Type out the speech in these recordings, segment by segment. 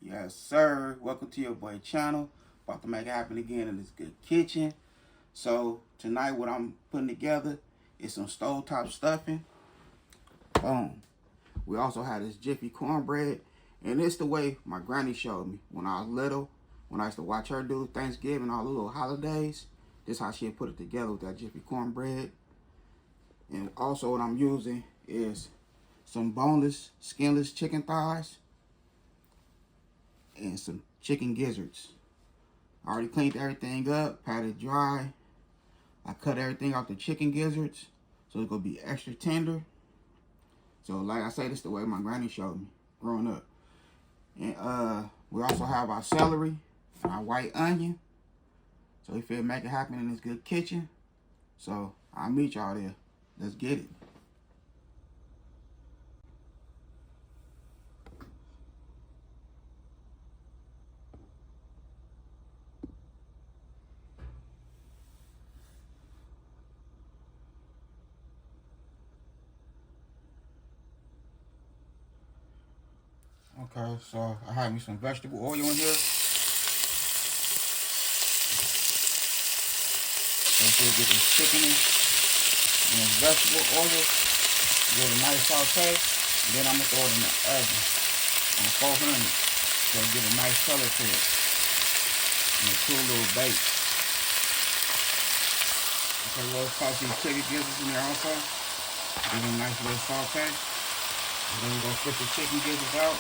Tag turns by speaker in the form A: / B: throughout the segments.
A: Yes, sir. Welcome to your boy channel. About to make it happen again in this good kitchen. So tonight what I'm putting together is some stovetop stuffing. Boom. We also have this Jiffy cornbread. And it's the way my granny showed me when I was little. When I used to watch her do Thanksgiving, all the little holidays. This is how she put it together with that Jiffy cornbread. And also what I'm using is some boneless, skinless chicken thighs. And some chicken gizzards. I already cleaned everything up, patted dry. I cut everything off the chicken gizzards, so it's gonna be extra tender. So like I say, this is the way my granny showed me growing up. And we also have our celery and our white onion. So we feel make it happen in this good kitchen. So I'll meet y'all there. Let's get it. Okay, so I have me some vegetable oil in here. So we'll get this chicken and this vegetable oil. Get a nice saute. And then I'm gonna throw it in the oven on 400. So get a nice color to it. And a cool little bake. Okay, we'll toss these chicken gizzards in there also. Give them a nice little saute. And then we're gonna split the chicken gizzards out.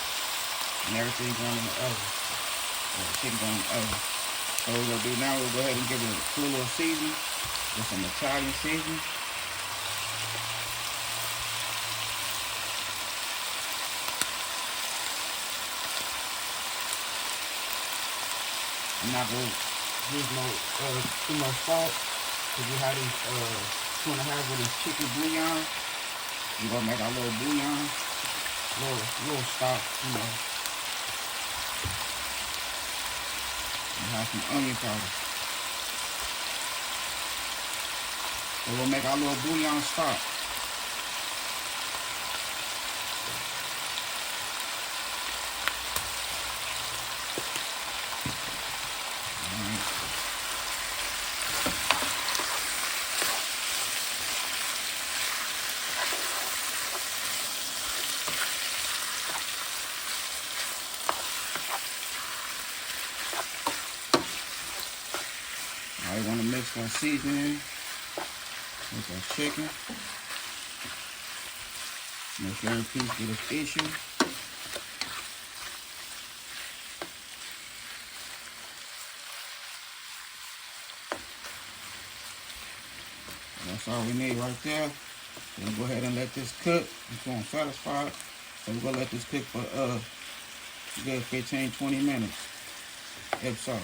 A: And everything going in the oven. Or the chicken going in the oven. So what we're gonna do now, we'll go ahead and give it a cool little seasoning with some Italian seasoning. I'm not gonna use no too much salt because we have these 2.5 with this chicken bouillon. We're gonna make our little bouillon, little stock, you know. And have some onion powder. So we'll make our little bouillon stock. You want to mix our seasoning with our chicken. Make sure every piece get its issue. That's all we need right there. We'll go ahead and let this cook. It's going to satisfy it. So we're going to let this cook for a good 15-20 minutes, if so.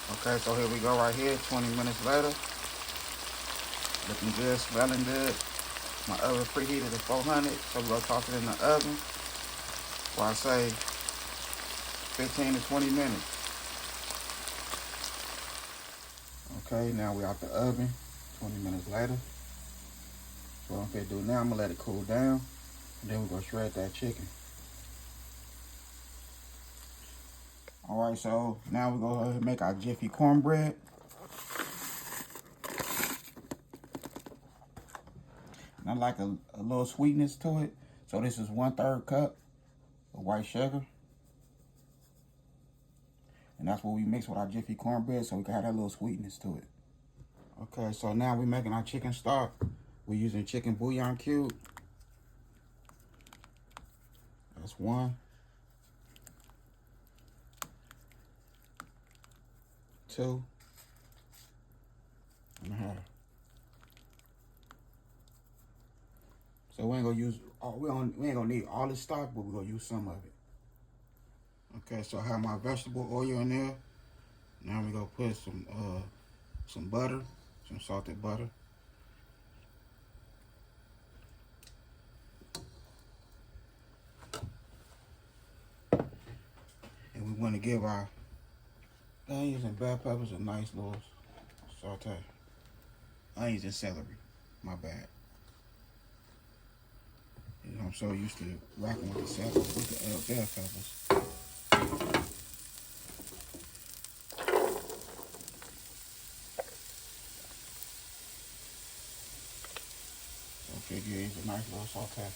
A: Okay, so here we go right here, 20 minutes later. Looking good, smelling good. My oven preheated at 400, so we're gonna toss it in the oven for I say 15 to 20 minutes. Okay, now we're out the oven, 20 minutes later. So what I'm gonna do now, I'm gonna let it cool down, and then we're gonna shred that chicken. All right, so now we're going to make our Jiffy cornbread. And I like a little sweetness to it. So this is 1/3 cup of white sugar. And that's what we mix with our Jiffy cornbread so we can have that little sweetness to it. Okay, so now we're making our chicken stock. We're using chicken bouillon cube. That's 1. 2.5. So we ain't gonna use we ain't gonna need all this stock, but we're gonna use some of it. Okay, so I have my vegetable oil in there. Now we're gonna put some butter, some salted butter. And we want to give our onions and bell peppers a nice little saute. Onions and celery, my bad. You know, I'm so used to rocking with the bell peppers. Okay, yeah, it's a nice little saute.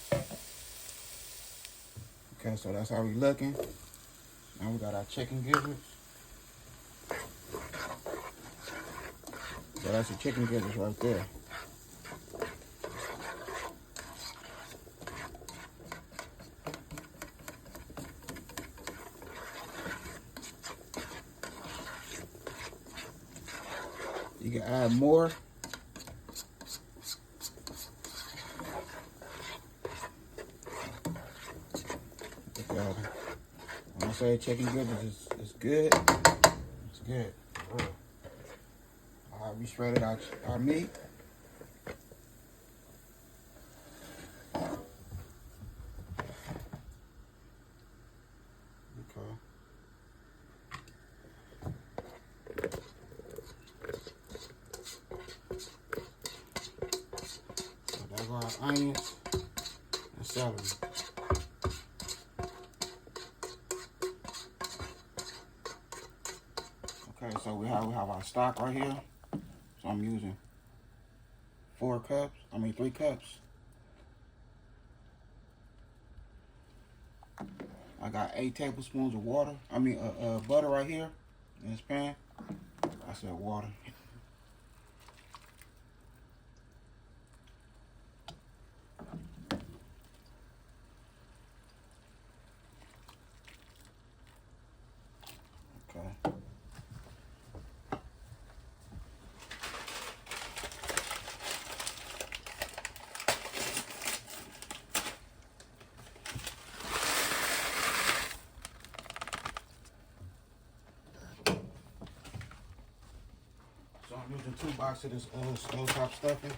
A: Okay, so that's how we looking. Now we got our chicken gizzards. So that's the chicken gizzards right there. You can add more. When I say chicken gizzards is good, it's good. Alright, we shredded our meat. Okay. So there go our onions and celery. Okay, so we have our stock right here. So I'm using 3 cups. I got 8 tablespoons of butter right here in this pan. I said water. Okay. So I'm using 2 boxes of this stovetop stuffing.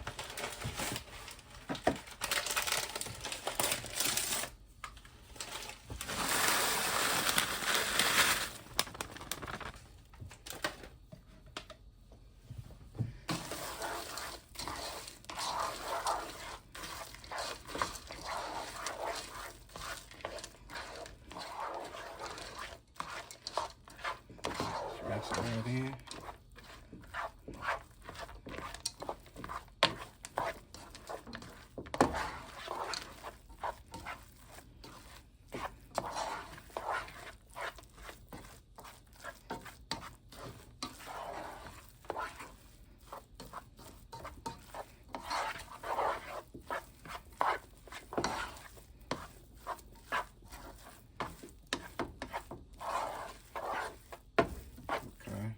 A: Mix it right in.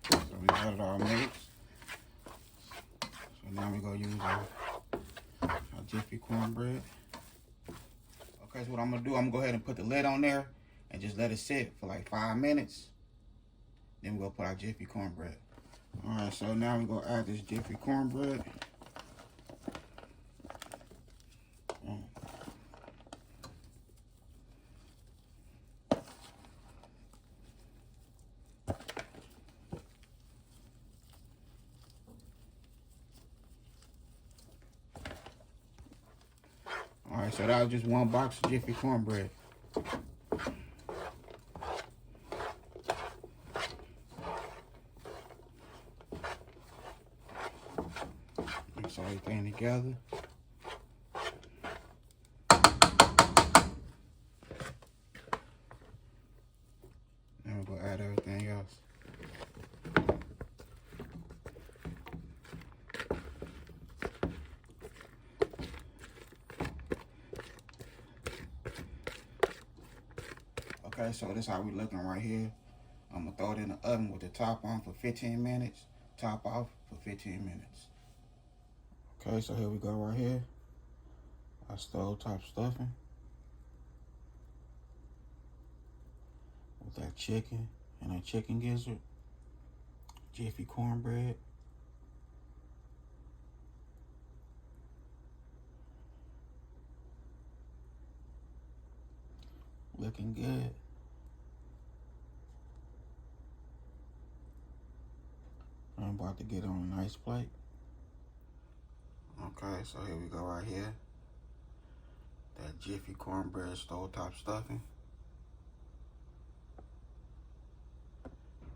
A: So we got it all mixed. So now we're going to use our Jiffy cornbread. Okay, so what I'm going to do, I'm going to go ahead and put the lid on there and just let it sit for like 5 minutes. Then we're going to put our Jiffy cornbread. Alright, so now we're going to add this Jiffy cornbread. Alright, so that was just 1 box of Jiffy cornbread. Mix everything together. Now we're going to add everything else. Okay, so this is how we looking right here. I'm going to throw it in the oven with the top on for 15 minutes. Top off for 15 minutes. Okay, so here we go right here. Our stovetop stuffing. With that chicken and that chicken gizzard. Jiffy cornbread. Looking good. I'm about to get on a nice plate. Okay, so here we go right here. That Jiffy cornbread stovetop stuffing.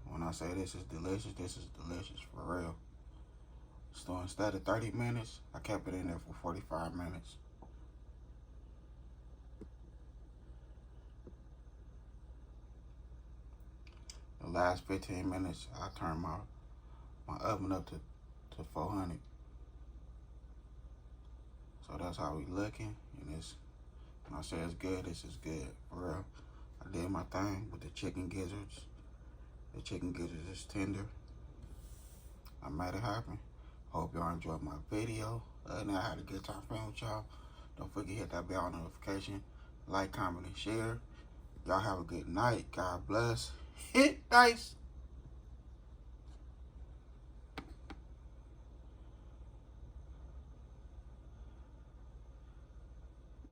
A: When I say this is delicious for real. So instead of 30 minutes, I kept it in there for 45 minutes. The last 15 minutes, I turned my oven up to 400. So that's how we looking. And it's, when I say it's good, this is good, for real. I did my thing with the chicken gizzards. The chicken gizzards is tender. I made it happen. Hope y'all enjoyed my video. Other than that, I had a good time playing with y'all. Don't forget to hit that bell notification. Like, comment, and share. Y'all have a good night. God bless. Hit dice.